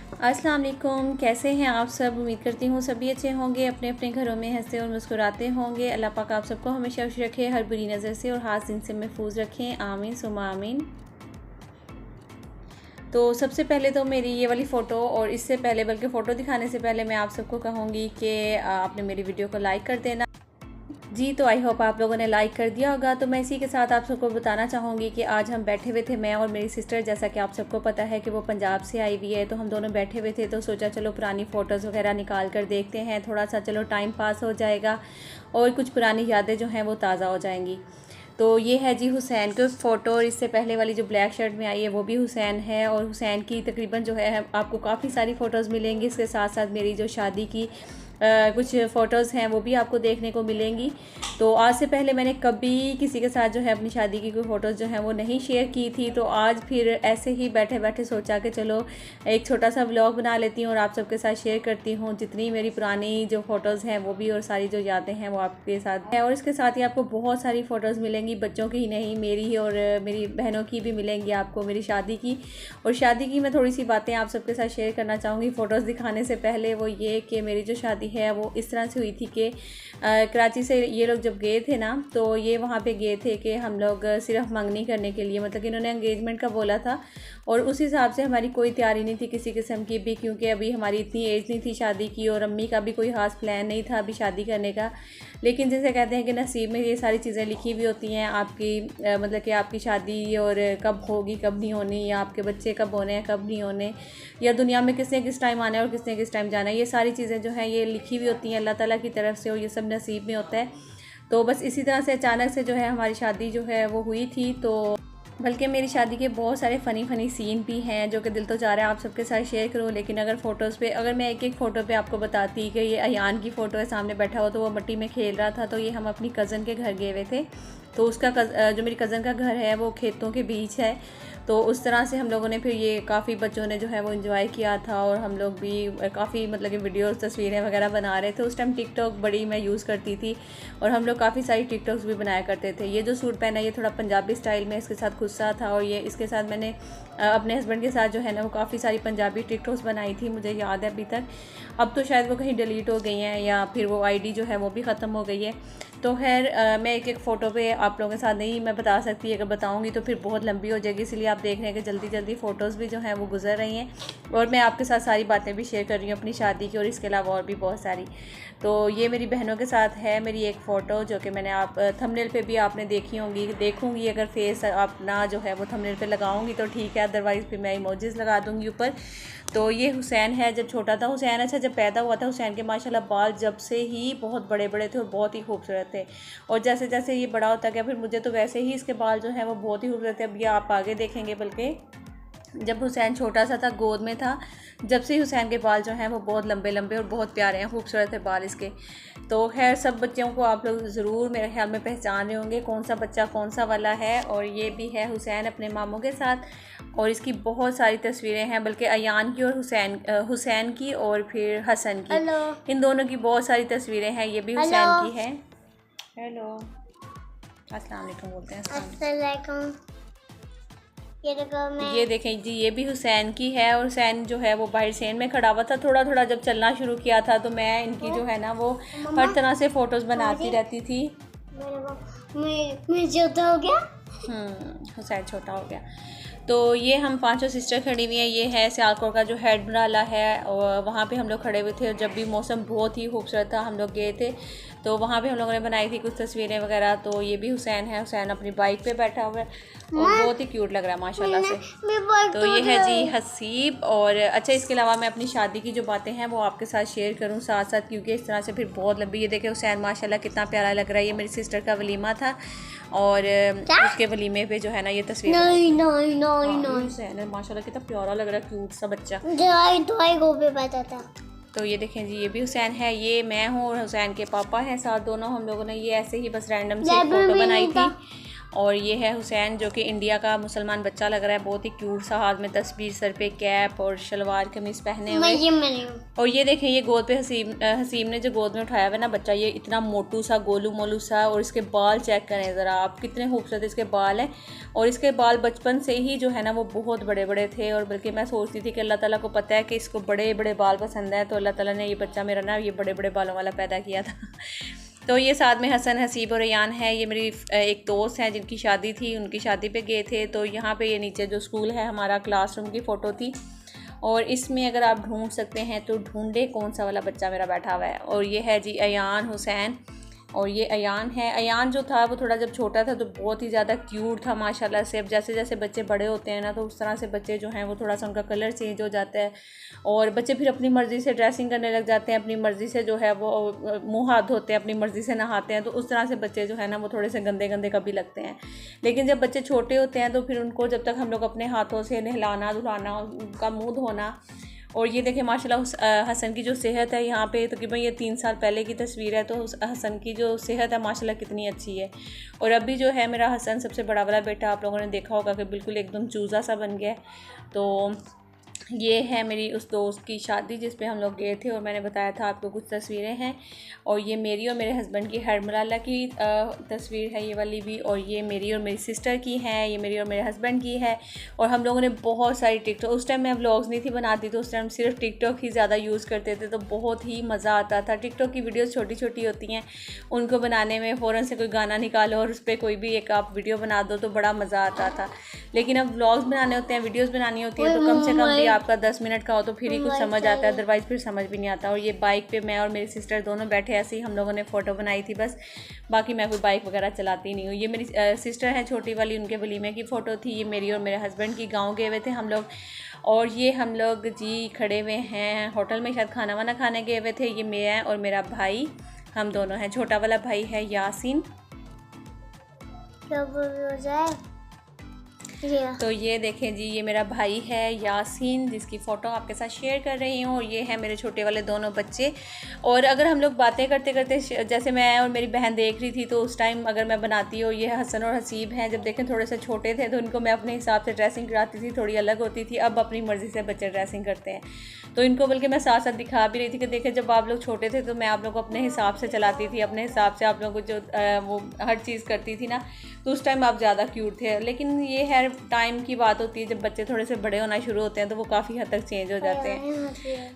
अस्सलाम वालेकुम, कैसे हैं आप सब। उम्मीद करती हूँ सभी अच्छे होंगे, अपने अपने घरों में हंसते और मुस्कुराते होंगे। अल्लाह पाक आप सबको हमेशा खुश रखे, हर बुरी नज़र से और हाथ दिन से महफूज रखें। आमीन सुम्मा आमीन। तो सबसे पहले तो मेरी ये वाली फ़ोटो, और इससे पहले बल्कि फ़ोटो दिखाने से पहले मैं आप सबको कहूँगी कि आपने मेरी वीडियो को लाइक कर देना जी। तो आई होप आप लोगों ने लाइक कर दिया होगा। तो मैं इसी के साथ आप सबको बताना चाहूँगी कि आज हम बैठे हुए थे, मैं और मेरी सिस्टर, जैसा कि आप सबको पता है कि वो पंजाब से आई हुई है, तो हम दोनों बैठे हुए थे। तो सोचा चलो पुरानी फ़ोटोज़ वगैरह निकाल कर देखते हैं, थोड़ा सा चलो टाइम पास हो जाएगा और कुछ पुरानी यादें जो हैं वो ताज़ा हो जाएंगी। तो ये है जी हुसैन की फ़ोटो, और इससे पहले वाली जो ब्लैक शर्ट में आई है वो भी हुसैन है। और हुसैन की तकरीबन जो है आपको काफ़ी सारी फ़ोटोज़ मिलेंगी। इसके साथ साथ मेरी जो शादी की कुछ फ़ोटोज़ हैं वो भी आपको देखने को मिलेंगी। तो आज से पहले मैंने कभी किसी के साथ जो है अपनी शादी की कोई फ़ोटोज़ जो हैं वो नहीं शेयर की थी। तो आज फिर ऐसे ही बैठे बैठे सोचा कि चलो एक छोटा सा व्लॉग बना लेती हूँ और आप सबके साथ शेयर करती हूँ जितनी मेरी पुरानी जो फ़ोटोज़ हैं वो भी, और सारी जो यादें हैं वो आपके साथ है। और इसके साथ ही आपको बहुत सारी फ़ोटोज़ मिलेंगी, बच्चों की ही नहीं, मेरी और मेरी बहनों की भी मिलेंगी आपको, मेरी शादी की। और शादी की मैं थोड़ी सी बातें आप सबके साथ शेयर करना चाहूँगी फ़ोटोज़ दिखाने से पहले। वो ये कि मेरी जो शादी है वो इस तरह से हुई थी कि कराची से ये लोग जब गए थे ना, तो ये वहाँ पे गए थे कि हम लोग सिर्फ मंगनी करने के लिए, मतलब कि इन्होंने एंगेजमेंट का बोला था और उस हिसाब से हमारी कोई तैयारी नहीं थी किसी किस्म की भी, क्योंकि अभी हमारी इतनी एज नहीं थी शादी की और अम्मी का भी कोई ख़ास प्लान नहीं था अभी शादी करने का। लेकिन जैसे कहते हैं कि नसीब में ये सारी चीज़ें लिखी हुई होती हैं आपकी, मतलब कि आपकी शादी और कब होगी कब नहीं होनी, या आपके बच्चे कब होने हैं कब नहीं होने, या दुनिया में किसने किस टाइम आना है और किसने किस टाइम जाना है, ये सारी चीज़ें जो हैं ये लिखी हुई होती हैं अल्लाह ताला की तरफ से, और ये सब नसीब में होता है। तो बस इसी तरह से अचानक से जो है हमारी शादी जो है वो हुई थी। तो बल्कि मेरी शादी के बहुत सारे फ़नी सीन भी हैं जो कि दिल तो चाह रहा है आप सबके साथ शेयर करूं। लेकिन अगर फ़ोटोज़ पे, अगर मैं एक एक फ़ोटो पे आपको बताती कि ये अयान की फ़ोटो है सामने बैठा हो, तो वो मिट्टी में खेल रहा था, तो ये हम अपनी कज़न के घर गए हुए थे। तो उसका जो मेरी कज़न का घर है वो खेतों के बीच है। तो उस तरह से हम लोगों ने फिर ये काफ़ी बच्चों ने जो है वो एंजॉय किया था, और हम लोग भी काफ़ी मतलब कि वीडियोस तस्वीरें वगैरह बना रहे थे। उस टाइम टिकटॉक बड़ी मैं यूज़ करती थी और हम लोग काफ़ी सारी टिकटॉक्स भी बनाया करते थे। ये जो सूट पहना है ये थोड़ा पंजाबी स्टाइल में, इसके साथ गुस्सा था, और ये इसके साथ मैंने अपने हस्बैंड के साथ जो है ना वो काफ़ी सारी पंजाबी टिकटॉक्स बनाई थी, मुझे याद है अभी तक। अब तो शायद वो कहीं डिलीट हो गई हैं या फिर वो आईडी जो है वो भी ख़त्म हो गई है। तो खैर मैं एक एक फ़ोटो पे आप लोगों के साथ नहीं मैं बता सकती, अगर बताऊंगी तो फिर बहुत लंबी हो जाएगी, इसलिए आप देख रहे हैं कि जल्दी जल्दी फ़ोटोज़ भी जो हैं वो गुजर रही हैं, और मैं आपके साथ सारी बातें भी शेयर कर रही हूँ अपनी शादी की, और इसके अलावा और भी बहुत सारी। तो ये मेरी बहनों के साथ है मेरी एक फ़ोटो, जो कि मैंने आप थंबनेल पे भी आपने देखी होंगी, देखूंगी अगर फेस अपना जो है वो थंबनेल पे लगाऊंगी तो ठीक है, अदरवाइज़ फिर मैं इमोजीज़ लगा दूंगी ऊपर। तो ये हुसैन है जब छोटा था। हुसैन अच्छा जब पैदा हुआ था हुसैन के माशाल्लाह बाल जब से ही बहुत बड़े बड़े थे और बहुत ही खूबसूरत थे, और जैसे जैसे ये बड़ा होता गया फिर मुझे तो वैसे ही इसके बाल जो हैं वो बहुत ही खूबसूरत थे। अब ये आप आगे देखेंगे, बल्कि जब हुसैन छोटा सा था गोद में था, जब से हुसैन के बाल जो हैं वो बहुत लंबे लंबे और बहुत प्यारे हैं, खूबसूरत है बाल इसके। तो खैर सब बच्चों को आप लोग ज़रूर मेरे ख्याल में पहचान रहे होंगे कौन सा बच्चा कौन सा वाला है। और ये भी है हुसैन अपने मामों के साथ, और इसकी बहुत सारी तस्वीरें हैं, बल्कि अयान की और हुसैन की और फिर हसन की, इन दोनों की बहुत सारी तस्वीरें हैं। ये भी हुसैन की है। हेलो, अस्सलाम वालेकुम बोलते हैं। अस्सलाम। ये देखें जी, ये भी हुसैन की है, और हुसैन जो है वो बाहर सेन में खड़ा हुआ था। थोड़ा थोड़ा जब चलना शुरू किया था तो मैं इनकी जो है ना वो हर तरह से फ़ोटोज़ बनाती रहती थी। मैं छोटा हो गया। हुसैन छोटा हो गया। तो ये हम पांचों सिस्टर खड़ी हुई हैं। ये है सियालकोट का जो हेड नाला है, और वहाँ पे हम लोग खड़े हुए थे, और जब भी मौसम बहुत ही खूबसूरत था हम लोग गए थे, तो वहाँ पे हम लोगों ने बनाई थी कुछ तस्वीरें वगैरह। तो ये भी हुसैन है, हुसैन अपनी बाइक पे बैठा हुआ है और बहुत ही क्यूट लग रहा है माशाल्लाह से। तो ये है जी हसीब। और अच्छा, इसके अलावा मैं अपनी शादी की जो बातें हैं वो आपके साथ शेयर करूँ साथ साथ, क्योंकि इस तरह से फिर बहुत लंबी। ये देखे हुसैन माशाल्लाह कितना प्यारा लग रहा है। ये मेरी सिस्टर का वलीमा था, और उसके वलीमे पे जो है ना ये तस्वीर हुसैन है माशाल्लाह कितना प्यारा लग रहा है, क्यूट सा बच्चा। तो ये देखें जी, ये भी हुसैन है, ये मैं हूँ और हुसैन के पापा हैं साथ, दोनों हम लोगों ने ये ऐसे ही बस रैंडम सी फोटो बनाई थी। और ये है हुसैन जो कि इंडिया का मुसलमान बच्चा लग रहा है, बहुत ही क्यूट सा, हाथ में तस्वीर, सर पे कैप और शलवार कमीज़ पहने हुए। और ये देखें, ये गोद पे हसीम ने जो गोद में उठाया हुआ है ना बच्चा, ये इतना मोटू सा, गोलू मोलू सा, और इसके बाल चेक करें ज़रा आप, कितने खूबसूरत इसके बाल हैं। और इसके बाल बचपन से ही जो है ना वो बहुत बड़े बड़े थे, और बल्कि मैं सोचती थी कि अल्लाह ताला को पता है कि इसको बड़े बड़े बाल पसंद है, तो अल्लाह ताला ने ये बच्चा मेरा ना ये बड़े बड़े बालों वाला पैदा किया था। तो ये साथ में हसन, हसीब और रेयान है। ये मेरी एक दोस्त है जिनकी शादी थी, उनकी शादी पे गए थे। तो यहाँ पे ये नीचे जो स्कूल है हमारा, क्लासरूम की फ़ोटो थी। और इसमें अगर आप ढूंढ सकते हैं तो ढूंढे कौन सा वाला बच्चा मेरा बैठा हुआ है। और ये है जी अयान हुसैन, और ये अयान है। अयान जो था वो थोड़ा जब छोटा था तो बहुत ही ज़्यादा क्यूट था माशाल्लाह से। अब जैसे जैसे बच्चे बड़े होते हैं ना तो उस तरह से बच्चे जो हैं वो थोड़ा सा उनका कलर चेंज हो जाता है, और बच्चे फिर अपनी मर्ज़ी से ड्रेसिंग करने लग जाते हैं, अपनी मर्ज़ी से जो है वो मुँह हाथ धोते हैं, अपनी मर्ज़ी से नहाते हैं। तो उस तरह से बच्चे जो है ना वो थोड़े से गंदे गंदे कभी लगते हैं। लेकिन जब बच्चे छोटे होते हैं तो फिर उनको जब तक हम लोग अपने हाथों से नहलाना धुलाना, उनका मुँह धोना। और ये देखें माशाल्लाह हसन की जो सेहत है, यहाँ पे तकरीबन ये 3 साल पहले की तस्वीर है, तो हसन की जो सेहत है माशाल्लाह कितनी अच्छी है। और अभी जो है मेरा हसन सबसे बड़ा वाला बेटा, आप लोगों ने देखा होगा कि बिल्कुल एकदम चूज़ा सा बन गया है। तो ये है मेरी उस दोस्त की शादी जिस पे हम लोग गए थे, और मैंने बताया था आपको कुछ तस्वीरें हैं। और ये मेरी और मेरे हस्बैंड की हरमलाला की तस्वीर है ये वाली भी, और ये मेरी और मेरी सिस्टर की है, ये मेरी और मेरे हस्बैंड की है। और हम लोगों ने बहुत सारी टिकटॉक, उस टाइम मैं व्लॉग्स नहीं थी बनाती, तो उस टाइम सिर्फ टिकटॉक ही ज़्यादा यूज़ करते थे, तो बहुत ही मज़ा आता था। टिकटॉक की वीडियोज़ छोटी छोटी होती हैं, उनको बनाने में फ़ौरन से कोई गाना निकालो और उस पर कोई भी एक आप वीडियो बना दो तो बड़ा मज़ा आता था। लेकिन अब व्लॉग्स बनाने होते हैं, वीडियोज़ बनानी होती है, तो कम से कम भी आपका 10 मिनट का हो तो फिर ही कुछ समझ आता है, अदरवाइज़ फिर समझ भी नहीं आता। और ये बाइक पे मैं और मेरी सिस्टर दोनों बैठे, ऐसे ही हम लोगों ने फ़ोटो बनाई थी बस, बाकी मैं कोई बाइक वगैरह चलाती नहीं हूँ। ये मेरी सिस्टर है छोटी वाली, उनके वलीमे की फ़ोटो थी। ये मेरी और मेरे हस्बैंड की, गाँव गए हुए थे हम लोग। और ये हम लोग जी खड़े हुए हैं होटल में, शायद खाना वाना खाने गए हुए थे। ये मैं और मेरा भाई, हम दोनों हैं। छोटा वाला भाई है यासीन। तो ये देखें जी, ये मेरा भाई है यासीन, जिसकी फ़ोटो आपके साथ शेयर कर रही हूँ। और ये है मेरे छोटे वाले दोनों बच्चे। और अगर हम लोग बातें करते करते, जैसे मैं और मेरी बहन देख रही थी, तो उस टाइम अगर मैं बनाती हूँ, ये हसन और हसीब हैं, जब देखें थोड़े से छोटे थे तो इनको मैं अपने हिसाब से ड्रेसिंग कराती थी, थोड़ी अलग होती थी। अब अपनी मर्ज़ी से बच्चे ड्रेसिंग करते हैं, तो इनको बल्कि मैं साथ साथ दिखा भी रही थी कि देखें जब आप लोग छोटे थे तो मैं आप लोग को अपने हिसाब से चलाती थी, अपने हिसाब से आप लोग को जो वो हर चीज़ करती थी ना, तो उस टाइम आप ज़्यादा क्यूट थे। लेकिन ये है टाइम की बात होती है, जब बच्चे थोड़े से बड़े होना शुरू होते हैं तो वो काफ़ी हद तक चेंज हो जाते हैं,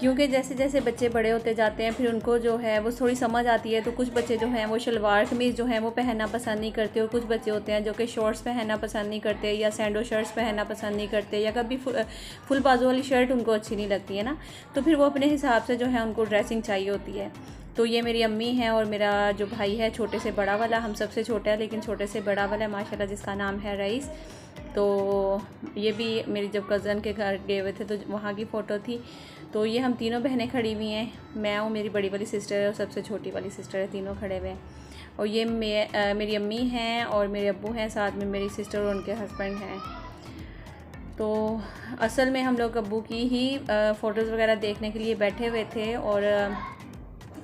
क्योंकि जैसे जैसे बच्चे बड़े होते जाते हैं फिर उनको जो है वो थोड़ी समझ आती है। तो कुछ बच्चे जो हैं वो शलवार कमीज़ जो है वो पहनना पसंद नहीं करते, और कुछ बच्चे होते हैं जो कि शॉर्ट्स पहनना पसंद नहीं करते, या सैंडो शर्ट्स पहनना पसंद नहीं करते, या कभी फुल बाजू वाली शर्ट उनको अच्छी नहीं लगती है ना, तो फिर वो अपने हिसाब से जो है उनको ड्रेसिंग चाहिए होती है। तो ये मेरी अम्मी हैं, और मेरा जो भाई है छोटे से बड़ा वाला, हम सबसे छोटा है लेकिन छोटे से बड़ा वाला है माशाल्लाह, जिसका नाम है रईस। तो ये भी मेरी जब कज़न के घर गए हुए थे तो वहाँ की फ़ोटो थी। तो ये हम तीनों बहनें खड़ी हुई हैं, मैं हूँ, मेरी बड़ी वाली सिस्टर है और सबसे छोटी वाली सिस्टर है, तीनों खड़े हुए हैं। और ये मेरी अम्मी हैं और मेरे अब्बू हैं, साथ में मेरी सिस्टर और उनके हस्बैंड हैं। तो असल में हम लोग अब्बू की ही फ़ोटोज़ वगैरह देखने के लिए बैठे हुए थे। और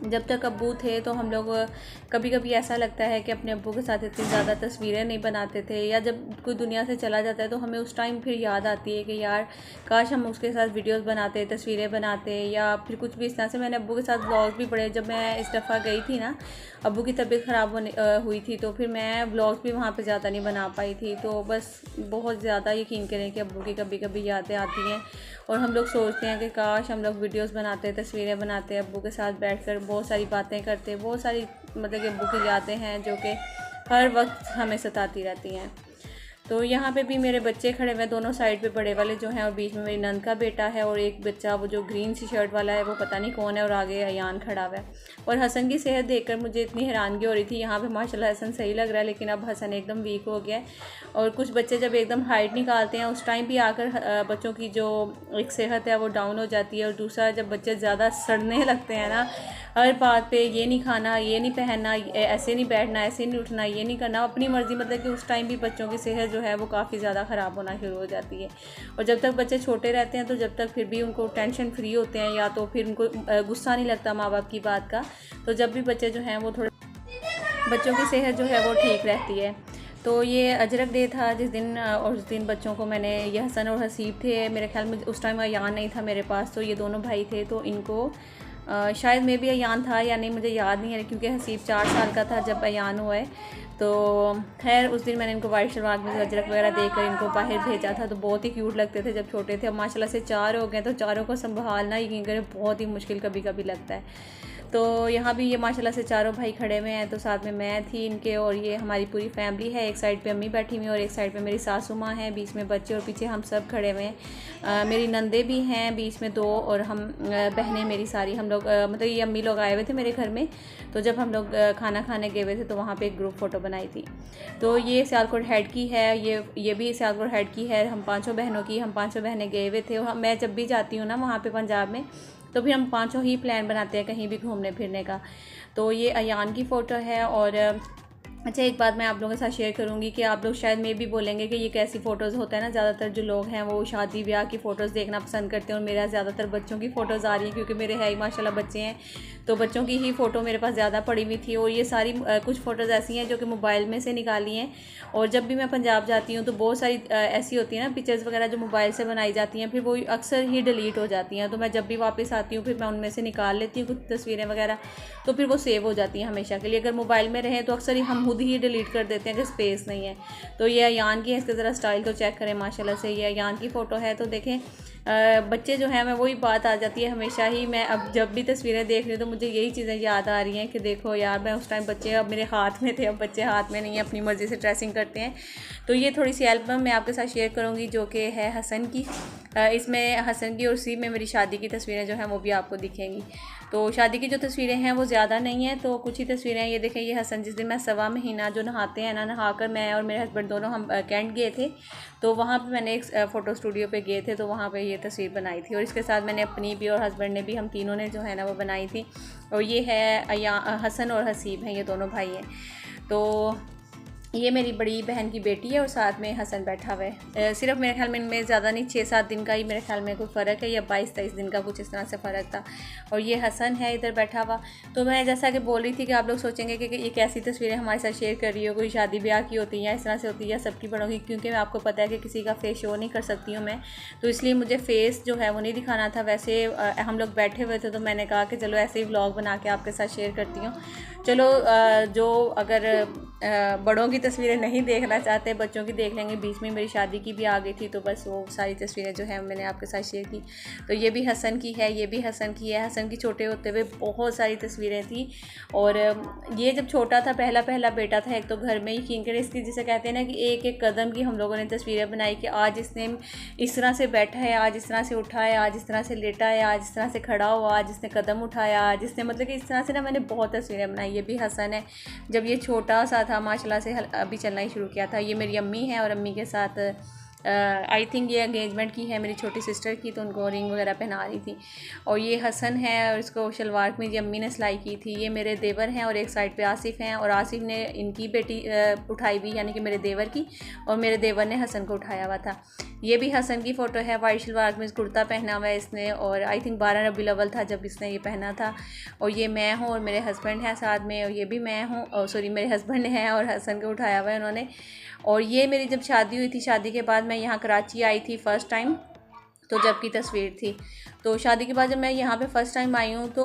जब तक अब्बू थे तो हम लोग कभी कभी ऐसा लगता है कि अपने अब्बू के साथ इतनी ज़्यादा तस्वीरें नहीं बनाते थे, या जब कोई दुनिया से चला जाता है तो हमें उस टाइम फिर याद आती है कि यार काश हम उसके साथ वीडियोस बनाते, तस्वीरें बनाते, या फिर कुछ भी इस तरह से। मैंने अब्बू के साथ व्लॉग भी पढ़े, जब मैं इस दफ़ा गई थी ना, अब्बू की तबीयत ख़राब हुई थी, तो फिर मैं व्लॉग्स भी वहाँ पर ज़्यादा नहीं बना पाई थी। तो बस बहुत ज़्यादा यकीन करें कि अब्बू की कभी कभी यादें आती हैं, और हम लोग सोचते हैं कि काश हम लोग वीडियोस बनाते, तस्वीरें बनाते, अब्बू के साथ बैठकर बहुत सारी बातें करते। बहुत सारी मतलब कि अब्बू की यादें हैं जो कि हर वक्त हमें सताती रहती हैं। तो यहाँ पे भी मेरे बच्चे खड़े हुए, दोनों साइड पे बड़े वाले जो हैं, और बीच में मेरी नंद का बेटा है, और एक बच्चा वो जो ग्रीन सी शर्ट वाला है वो पता नहीं कौन है, और आगे अयान खड़ा हुआ है। और हसन की सेहत देखकर मुझे इतनी हैरानगी हो रही थी। यहाँ पे माशाल्लाह हसन सही लग रहा है, लेकिन अब हसन एकदम वीक हो गया है। और कुछ बच्चे जब एकदम हाइट निकालते हैं उस टाइम भी आकर बच्चों की जो एक सेहत है वो डाउन हो जाती है। और दूसरा, जब बच्चे ज़्यादा सड़ने लगते हैं ना, हर बात पे ये नहीं खाना, ये नहीं पहनना, ऐसे नहीं बैठना, ऐसे नहीं उठना, ये नहीं करना, अपनी मर्ज़ी, मतलब कि उस टाइम भी बच्चों की सेहत जो है वो काफ़ी ज़्यादा ख़राब होना शुरू हो जाती है। और जब तक बच्चे छोटे रहते हैं तो जब तक फिर भी उनको टेंशन फ्री होते हैं, या तो फिर उनको गुस्सा नहीं लगता माँ बाप की बात का, तो जब भी बच्चे जो हैं वो थोड़े, बच्चों की सेहत जो है वो ठीक रहती है। तो ये अजरक डे था जिस दिन, और उस दिन बच्चों को मैंने, ये हसन और हसीब थे, मेरे ख्याल में उस टाइम अयान नहीं था मेरे पास, तो ये दोनों भाई थे, तो इनको शायद मे भी अयान था या नहीं मुझे याद नहीं है, क्योंकि हसीब 4 साल का था जब अयान हुआ है। तो खैर उस दिन मैंने इनको वाइट शलवार में अजरक वगैरह देकर इनको बाहर भेजा था। तो बहुत ही क्यूट लगते थे जब छोटे थे। अब माशाल्लाह से 4 हो गए, तो चारों को संभालना यकीन करें बहुत ही मुश्किल कभी कभी लगता है। तो यहाँ भी ये माशाल्लाह से चारों भाई खड़े हुए हैं, तो साथ में मैं थी इनके, और ये हमारी पूरी फैमिली है। एक साइड पे अम्मी बैठी हुई हैं और एक साइड पे मेरी सासू माँ हैं, बीच में बच्चे और पीछे हम सब खड़े हुए हैं। मेरी नंदे भी हैं बीच में 2, और हम बहनें मेरी सारी, हम लोग मतलब ये अम्मी लोग आए हुए थे मेरे घर में। तो जब हम लोग खाना खाने गए हुए थे तो वहाँ पे एक ग्रुप फ़ोटो बनाई थी। तो ये सियालकोट हेड की है, ये भी सियालकोट हेड की है, हम 5 बहनों की, हम 5 बहनें गए हुए थे। और मैं जब भी जाती हूँ ना वहाँ पे पंजाब में, तो फिर हम 5 ही प्लान बनाते हैं कहीं भी घूमने फिरने का। तो ये अयान की फ़ोटो है। और अच्छा, एक बात मैं आप लोगों के साथ शेयर करूंगी कि आप लोग शायद में भी बोलेंगे कि ये कैसी फ़ोटोज़ होता है ना, ज़्यादातर जो लोग हैं वो शादी ब्याह की फ़ोटोज़ देखना पसंद करते हैं, और मेरा ज़्यादातर बच्चों की फ़ोटोज़ आ रही हैं, क्योंकि मेरे है ही माशाल्लाह बच्चे हैं, तो बच्चों की ही फ़ोटो मेरे पास ज़्यादा पड़ी हुई थी। और ये सारी कुछ फ़ोटोज़ ऐसी हैं जो कि मोबाइल में से निकाली हैं। और जब भी मैं पंजाब जाती हूँ तो बहुत सारी ऐसी होती हैं ना पिक्चर्स वगैरह जो मोबाइल से बनाई जाती हैं, फिर वो अक्सर ही डिलीट हो जाती हैं। तो मैं जब भी वापस आती हूँ फिर मैं उनमें से निकाल लेती हूँ कुछ तस्वीरें वगैरह, तो फिर वो सेव हो जाती हैं हमेशा के लिए। अगर मोबाइल में रहें तो अक्सर ही हम खुद ही डिलीट कर देते हैं कि स्पेस नहीं है। तो ये अयान की है, इसका ज़रा स्टाइल तो चेक करें माशाल्लाह से, ये अयान की फ़ोटो है। तो देखें बच्चे जो हैं, मैं वही बात आ जाती है हमेशा ही, मैं अब जब भी तस्वीरें देख रही हूँ तो मुझे यही चीज़ें याद आ रही हैं कि देखो यार, मैं उस टाइम बच्चे अब मेरे हाथ में थे, अब बच्चे हाथ में नहीं है, अपनी मर्ज़ी से ड्रेसिंग करते हैं। तो ये थोड़ी सी एल्बम मैं आपके साथ शेयर करूँगी जो कि है हसन की। इसमें हसन की और सी में मेरी शादी की तस्वीरें जो हैं वो भी आपको दिखेंगी। तो शादी की जो तस्वीरें हैं वो ज़्यादा नहीं हैं, तो कुछ ही तस्वीरें हैं। ये देखें, ये हसन जिस दिन मैं 1.25 महीना जो नहाते हैं ना, नहाकर मैं और मेरे हस्बैंड दोनों हम कैंट गए थे, तो वहाँ पे मैंने एक फ़ोटो स्टूडियो पे गए थे, तो वहाँ पे ये तस्वीर बनाई थी। और इसके साथ मैंने अपनी भी और हस्बैंड ने भी, हम तीनों ने जो है ना वो बनाई थी। और ये है हसन और हसीब हैं, ये दोनों भाई हैं। तो ये मेरी बड़ी बहन की बेटी है और साथ में हसन बैठा हुआ है। सिर्फ मेरे ख्याल में इनमें ज़्यादा नहीं, 6-7 दिन का ही मेरे ख्याल में कोई फ़र्क है, या 22-23 दिन का कुछ इस तरह से फ़र्क था। और ये हसन है इधर बैठा हुआ। तो मैं जैसा कि बोल रही थी कि आप लोग सोचेंगे कि ये कैसी तस्वीरें हमारे साथ शेयर कर रही हो, कोई शादी ब्याह की होती है या इस तरह से होती है या सबकी बड़ों की, क्योंकि मैं आपको पता है कि किसी का फेस शो नहीं कर सकती हूँ मैं, तो इसलिए मुझे फेस जो है वो नहीं दिखाना था। वैसे हम लोग बैठे हुए थे तो मैंने कहा कि चलो ऐसे ही व्लॉग बना के आपके साथ शेयर करती हूँ। चलो जो अगर बड़ों की तस्वीरें नहीं देखना चाहते, बच्चों की देख लेंगे। बीच में मेरी शादी की भी आ गई थी, तो बस वो सारी तस्वीरें जो है मैंने आपके साथ शेयर की। तो ये भी हसन की है, ये भी हसन की है। हसन की छोटे होते हुए बहुत सारी तस्वीरें थी। और ये जब छोटा था, पहला पहला बेटा था एक, तो घर में ही यकीन करें इसकी, जिसे कहते हैं ना कि एक एक कदम की हम लोगों ने तस्वीरें बनाई कि आज इसने इस तरह से बैठा है, आज इस तरह से उठा है, आज इस तरह से लेटा है, आज इस तरह से खड़ा हुआ, आज इसने कदम उठाया, आज इसने, मतलब कि इस तरह से ना मैंने बहुत तस्वीरें बनाई। ये भी हसन है, जब ये छोटा सा था माशाल्लाह से अभी चलना ही शुरू किया था। ये मेरी अम्मी है, और अम्मी के साथ आई थिंक ये एंगेजमेंट की है मेरी छोटी सिस्टर की, तो उनको रिंग वगैरह पहना रही थी। और ये हसन है, और इसको शलवार में ये अम्मी ने सिलाई की थी। ये मेरे देवर हैं, और एक साइड पे आसिफ हैं, और आसिफ ने इनकी बेटी उठाई हुई, यानी कि मेरे देवर की, और मेरे देवर ने हसन को उठाया हुआ था। ये भी हसन की फ़ोटो है, वाइट शलवार में कुर्ता पहना हुआ है इसने, और आई थिंक 12 रबीउल अव्वल था जब इसने ये पहना था। और ये मैं हूँ और मेरे हस्बैंड हैं साथ में, और ये भी मैं हूँ, और सॉरी मेरे हस्बैंड हैं, और हसन को उठाया हुआ है उन्होंने। और ये मेरी जब शादी हुई थी, शादी के बाद मैं यहाँ कराची आई थी फ़र्स्ट टाइम, तो जब की तस्वीर थी। तो शादी के बाद जब मैं यहाँ पे फ़र्स्ट टाइम आई हूँ, तो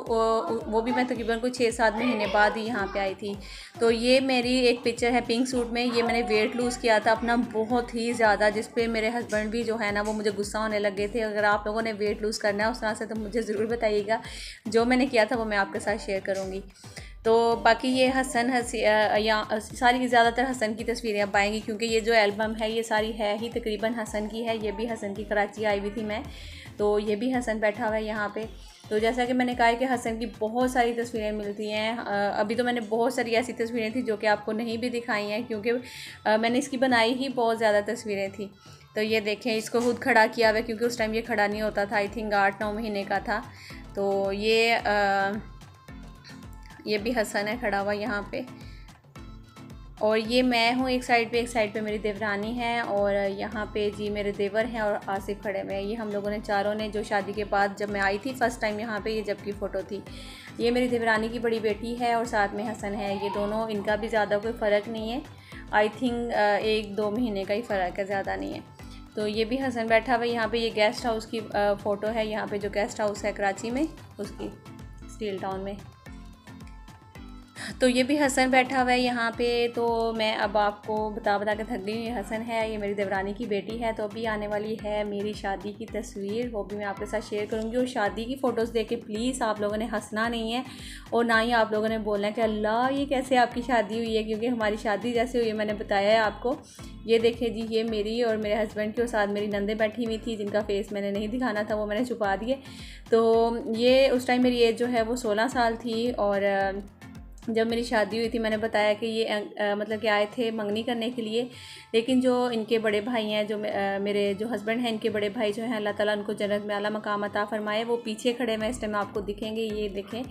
वो भी मैं तकरीबन कोई 6-7 महीने बाद ही यहाँ पे आई थी। तो ये मेरी एक पिक्चर है पिंक सूट में। ये मैंने वेट लूज़ किया था अपना बहुत ही ज़्यादा, जिस पे मेरे हस्बैंड भी जो है ना वो मुझे गुस्सा होने लगे थे। अगर आप लोगों ने वेट लूज़ करना है उस तरह से तो मुझे ज़रूर बताइएगा, जो मैंने किया था वो मैं आपके साथ शेयर करूँगी। तो बाकी ये हसन या सारी ज़्यादातर हसन की तस्वीरें अब आएंगी, क्योंकि ये जो एल्बम है ये सारी है ही तकरीबन हसन की है। ये भी हसन की, कराची आई हुई थी मैं, तो ये भी हसन बैठा हुआ है यहाँ पे। तो जैसा कि मैंने कहा है कि हसन की बहुत सारी तस्वीरें मिलती हैं। अभी तो मैंने बहुत सारी ऐसी तस्वीरें थी जो कि आपको नहीं भी दिखाई हैं, क्योंकि मैंने इसकी बनाई ही बहुत ज़्यादा तस्वीरें थी। तो ये देखें, इसको खुद खड़ा किया हुआ है, क्योंकि उस टाइम ये खड़ा नहीं होता था, आई थिंक 8-9 महीने का था। तो ये भी हसन है खड़ा हुआ यहाँ पे। और ये मैं हूँ एक साइड पे मेरी देवरानी है, और यहाँ पे जी मेरे देवर हैं और आसिफ खड़े हुए हैं। ये हम लोगों ने चारों ने, जो शादी के बाद जब मैं आई थी फ़र्स्ट टाइम यहाँ पे, ये जब की फ़ोटो थी। ये मेरी देवरानी की बड़ी बेटी है, और साथ में हसन है। ये दोनों, इनका भी ज़्यादा कोई फ़र्क नहीं है। आई थिंक 1-2 महीने का ही फ़र्क है, ज़्यादा नहीं है। तो ये भी हसन बैठा हुआ है यहाँ पे। ये गेस्ट हाउस की फ़ोटो है, यहाँ पे जो गेस्ट हाउस है कराची में, उसकी, स्टील टाउन में। तो ये भी हसन बैठा हुआ है यहाँ पे। तो मैं अब आपको बता के थक गई हूँ। ये हसन है, ये मेरी देवरानी की बेटी है। तो अभी आने वाली है मेरी शादी की तस्वीर, वो भी मैं आपके साथ शेयर करूँगी। और शादी की फ़ोटोज़ देख के प्लीज़ आप लोगों ने हंसना नहीं है, और ना ही आप लोगों ने बोलना है कि अल्लाह ये कैसे आपकी शादी हुई है, क्योंकि हमारी शादी जैसे हुई है मैंने बताया है आपको। ये देखिए जी, ये मेरी और मेरे हस्बैंड की, और साथ मेरी नंदे बैठी हुई थी जिनका फेस मैंने नहीं दिखाना था, वो मैंने छुपा दिए। तो ये उस टाइम मेरी एज जो है वो 16 साल थी। और जब मेरी शादी हुई थी मैंने बताया कि ये मतलब कि आए थे मंगनी करने के लिए, लेकिन जो इनके बड़े भाई हैं, जो मेरे जो हस्बैंड हैं, इनके बड़े भाई जो हैं, अल्लाह ताला उनको जन्नत में आला मकाम अता फरमाए, वो पीछे खड़े हुए इस टाइम आपको दिखेंगे, ये देखें।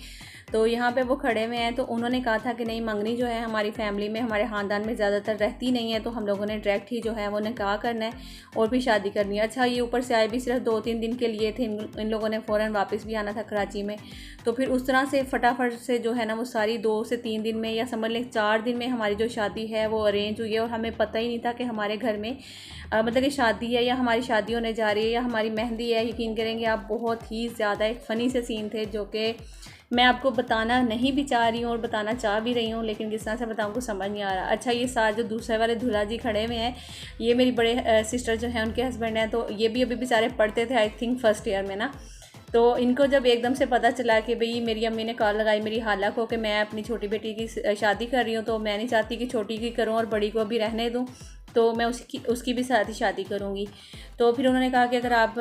तो यहाँ पे वो खड़े हुए हैं। तो उन्होंने कहा था कि नहीं, मंगनी जो है हमारी फैमिली में, हमारे ख़ानदान में ज़्यादातर रहती नहीं है, तो हम लोगों ने डायरेक्ट ही जो है वो निकाह करना है और भी शादी करनी है। अच्छा, ये ऊपर से आए भी सिर्फ 2-3 दिन के लिए थे। इन लोगों ने फ़ौरन वापस भी आना था कराची में। तो फिर उस तरह से फटाफट से जो है ना वो सारी 2 से 3 दिन में, या समझ लें 4 दिन में हमारी जो शादी है वो अरेंज हुई है। और हमें पता ही नहीं था कि हमारे घर में मतलब कि शादी है, या हमारी शादी होने जा रही है, या हमारी मेहंदी है। यकीन करेंगे आप, बहुत ही ज़्यादा एक फ़नी से सीन थे जो कि मैं आपको बताना नहीं भी चाह रही हूँ और बताना चाह भी रही हूँ, लेकिन किस तरह से बताऊँ कुछ समझ नहीं आ रहा। अच्छा, ये साथ जो दूसरे वाले दूल्हा जी खड़े हुए हैं, ये मेरी बड़े सिस्टर जो हैं, उनके हस्बैंड हैं। तो ये भी अभी बेचारे पढ़ते थे, आई थिंक फर्स्ट ईयर में ना। तो इनको जब एकदम से पता चला कि भाई मेरी अम्मी ने कॉल लगाई मेरी खाला को कि मैं अपनी छोटी बेटी की शादी कर रही हूँ, तो मैं नहीं चाहती कि छोटी की करूँ और बड़ी को अभी रहने दूँ, तो मैं उसकी भी साथ ही शादी करूँगी। तो फिर उन्होंने कहा कि अगर आप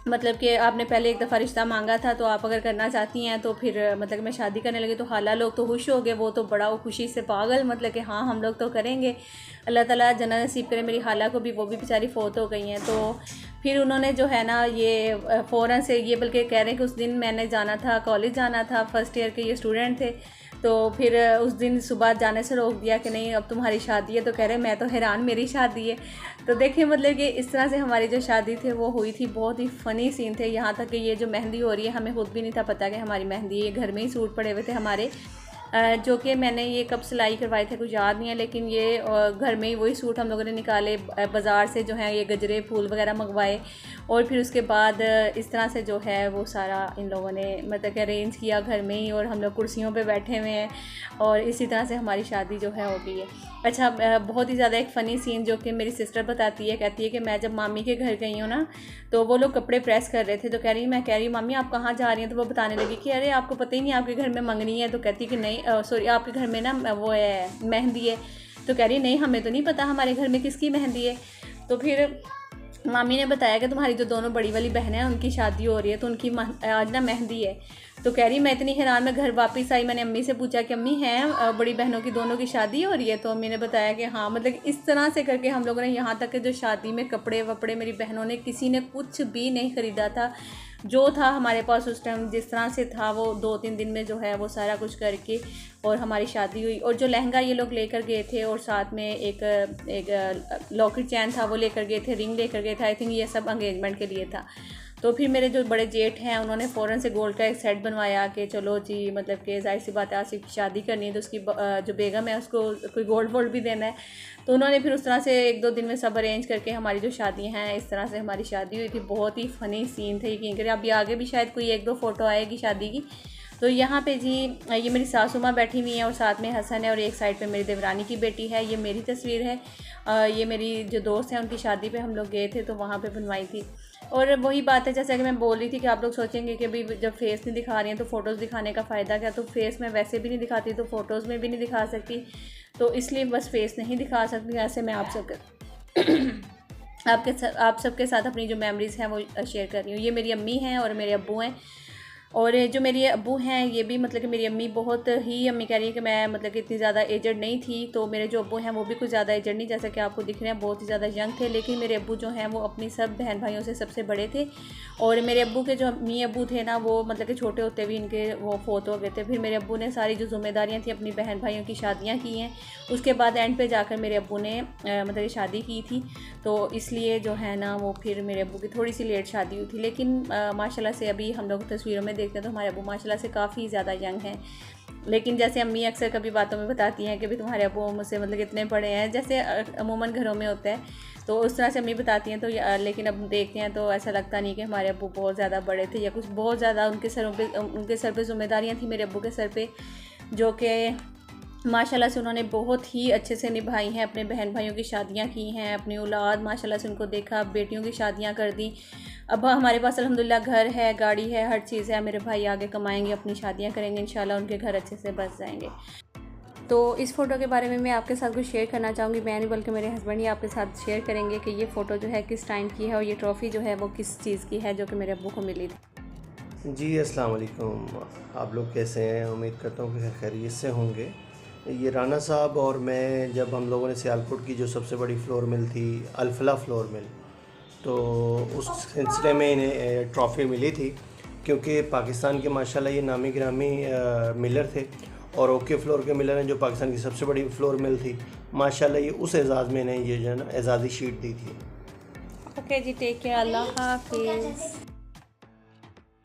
मतलब कि आपने पहले एक दफ़ा रिश्ता मांगा था, तो आप अगर करना चाहती हैं तो फिर मतलब मैं शादी करने लगी। तो खाला लोग तो खुश हो गए, वो तो बड़ा वो खुशी से पागल, मतलब कि हाँ हम लोग तो करेंगे, अल्लाह ताला जन्नत नसीब करे मेरी खाला को भी। वो भी बेचारी फ़ौत हो गई हैं। तो फिर उन्होंने जो है ना ये फ़ौरन से, ये बल्कि कह रहे हैं कि उस दिन मैंने जाना था, कॉलेज जाना था, फ़र्स्ट ईयर के ये स्टूडेंट थे। तो फिर उस दिन सुबह जाने से रोक दिया कि नहीं अब तुम्हारी शादी है। तो कह रहे मैं तो हैरान, मेरी शादी है। तो देखिए मतलब कि इस तरह से हमारी जो शादी थी वो हुई थी। बहुत ही फ़नी सीन थे। यहाँ तक कि ये जो मेहंदी हो रही है, हमें खुद भी नहीं था पता कि हमारी मेहंदी है। ये घर में ही सूट पड़े हुए थे हमारे, जो कि मैंने ये कब सिलाई करवाए थे कुछ याद नहीं है, लेकिन ये घर में ही वही सूट हम लोगों ने निकाले बाज़ार से, जो है ये गजरे फूल वगैरह मंगवाए। और फिर उसके बाद इस तरह से जो है वो सारा इन लोगों ने मतलब कि अरेंज किया घर में ही, और हम लोग कुर्सियों पे बैठे हुए हैं, और इसी तरह से हमारी शादी जो है हो गई है। अच्छा, बहुत ही ज़्यादा एक फ़नी सीन जो कि मेरी सिस्टर बताती है, कहती है कि मैं जब मामी के घर गई हूँ ना, तो वो लोग कपड़े प्रेस कर रहे थे। तो मैं कह रही मामी आप कहाँ जा रही हैं? तो वो बताने लगी कि अरे आपको पता ही नहीं आपके घर में मंगनी है। तो कहती कि नहीं, सॉरी आपके घर में ना वो है मेहंदी है। तो कह रही नहीं हमें तो नहीं पता हमारे घर में किसकी मेहंदी है। तो फिर मामी ने बताया कि तुम्हारी जो दोनों बड़ी वाली बहनें हैं उनकी शादी हो रही है, तो उनकी आज ना मेहंदी है। तो कह रही मैं इतनी हैरान, मैं घर वापस आई, मैंने अम्मी से पूछा कि अम्मी हैं बड़ी बहनों की दोनों की शादी हो रही है? तो अम्मी ने बताया कि हाँ। मतलब इस तरह से करके हम लोगों ने, यहाँ तक कि जो शादी में कपड़े वपड़े मेरी बहनों ने, किसी ने कुछ भी नहीं ख़रीदा था। जो था हमारे पास उस टाइम जिस तरह से था, वो 2-3 दिन में जो है वो सारा कुछ करके और हमारी शादी हुई। और जो लहंगा ये लोग लेकर गए थे, और साथ में एक लॉकेट चैन था वो लेकर गए थे, रिंग लेकर गए थे। आई थिंक ये सब एंगेजमेंट के लिए था। तो फिर मेरे जो बड़े जेठ हैं उन्होंने फ़ौरन से गोल्ड का एक सेट बनवाया कि चलो जी, मतलब कि जाहिर सी बात है आसिफ की शादी करनी है, तो उसकी जो बेगम है उसको कोई गोल्ड वोल्ड भी देना है। तो उन्होंने फिर उस तरह से 1-2 दिन में सब अरेंज करके हमारी जो शादी हैं, इस तरह से हमारी शादी हुई थी। बहुत ही फ़नी सीन थे, यकीन करें। अभी आगे भी शायद कोई 1-2 फ़ोटो आएगी शादी की। तो यहाँ पे जी ये मेरी सासू माँ बैठी हुई हैं, और साथ में हसन है, और एक साइड पे मेरी देवरानी की बेटी है। ये मेरी तस्वीर है। ये मेरी जो दोस्त हैं उनकी शादी पे हम लोग गए थे, तो वहाँ पे बनवाई थी। और वही बात है जैसा कि मैं बोल रही थी कि आप लोग सोचेंगे कि भाई जब फेस नहीं दिखा रही हैं तो फ़ोटोज़ दिखाने का फ़ायदा क्या। तो फेस में वैसे भी नहीं दिखाती, तो फ़ोटोज़ में भी नहीं दिखा सकती, तो इसलिए बस फेस नहीं दिखा सकती। ऐसे मैं आप सबके साथ अपनी जो मेमोरीज़ हैं वो शेयर कर रही हूँ। ये मेरी अम्मी हैं और मेरे अब्बू हैं। और जो मेरे अब्बू हैं ये भी मतलब कि मेरी अम्मी बहुत ही, अम्मी कह रही है कि मैं मतलब कि इतनी ज़्यादा एजड नहीं थी। तो मेरे जो अब्बू हैं वो भी कुछ ज़्यादा एजड नहीं, जैसा कि आपको दिख रहे हैं, बहुत ही ज़्यादा यंग थे। लेकिन मेरे अब्बू जो हैं वो अपनी सब बहन भाइयों से सबसे बड़े थे। और मेरे अब्बू के जो अम्मी अब्बू थे ना, वो मतलब कि छोटे होते भी इनके वो फ़ौत हो गए थे। फिर मेरे अब्बू ने सारी जो ज़िम्मेदारियाँ थी अपनी बहन भाइयों की शादियाँ की हैं। उसके बाद एंड पे जाकर मेरे अब्बू ने मतलब शादी की थी। तो इसलिए जो है ना वो फिर मेरे अब्बू की थोड़ी सी लेट शादी हुई थी। लेकिन माशाल्लाह से अभी हम लोग तस्वीरों में देखते हैं तो हमारे अब्बू माशाल्लाह से काफ़ी ज़्यादा यंग हैं। लेकिन जैसे अम्मी अक्सर कभी बातों में बताती हैं कि भी तुम्हारे अब्बू मुझसे मतलब कितने बड़े हैं, जैसे अमूमन घरों में होता है, तो उस तरह से अम्मी बताती हैं। तो लेकिन अब देखते हैं तो ऐसा लगता नहीं कि हमारे अब्बू बहुत ज़्यादा बड़े थे या कुछ बहुत ज़्यादा उनके सर पे जिम्मेदारियाँ थी मेरे अब्बू के सर पे, जो कि माशाल्लाह से उन्होंने बहुत ही अच्छे से निभाई हैं। अपने बहन भाइयों की शादियां की हैं, अपनी औलाद माशाल्लाह से उनको देखा, बेटियों की शादियां कर दी। अब हमारे पास अल्हम्दुलिल्लाह घर है, गाड़ी है, हर चीज़ है। मेरे भाई आगे कमाएंगे, अपनी शादियां करेंगे, इंशाल्लाह उनके घर अच्छे से बस जाएंगे। तो इस फ़ोटो के बारे में मैं आपके साथ कुछ शेयर करना चाहूँगी। मैं नहीं बल्कि मेरे हस्बैंड ही आपके साथ शेयर करेंगे कि ये फ़ोटो जो है किस टाइम की है और ये ट्रॉफ़ी जो है वो किस चीज़ की है जो कि मेरे अब्बू को मिली थी। जी अस्सलाम वालेकुम, आप लोग कैसे हैं? उम्मीद करता हूँ कि खैरियत से होंगे। ये राना साहब और मैं, जब हम लोगों ने सियालकोट की जो सबसे बड़ी फ़्लोर मिल थी अल्फला फ़्लोर मिल, तो उस सिलसिले में इन्हें ट्रॉफ़ी मिली थी, क्योंकि पाकिस्तान के माशाल्लाह ये नामी गिरामी मिलर थे और ओके फ़्लोर के मिलर हैं, जो पाकिस्तान की सबसे बड़ी फ़्लोर मिल थी। माशाल्लाह ये उस एज़ाज़ में इन्हें ये जो है ना एज़ाज़ी शीट दी थी। ओके जी, टेक केयर, अल्लाह हाफिज़।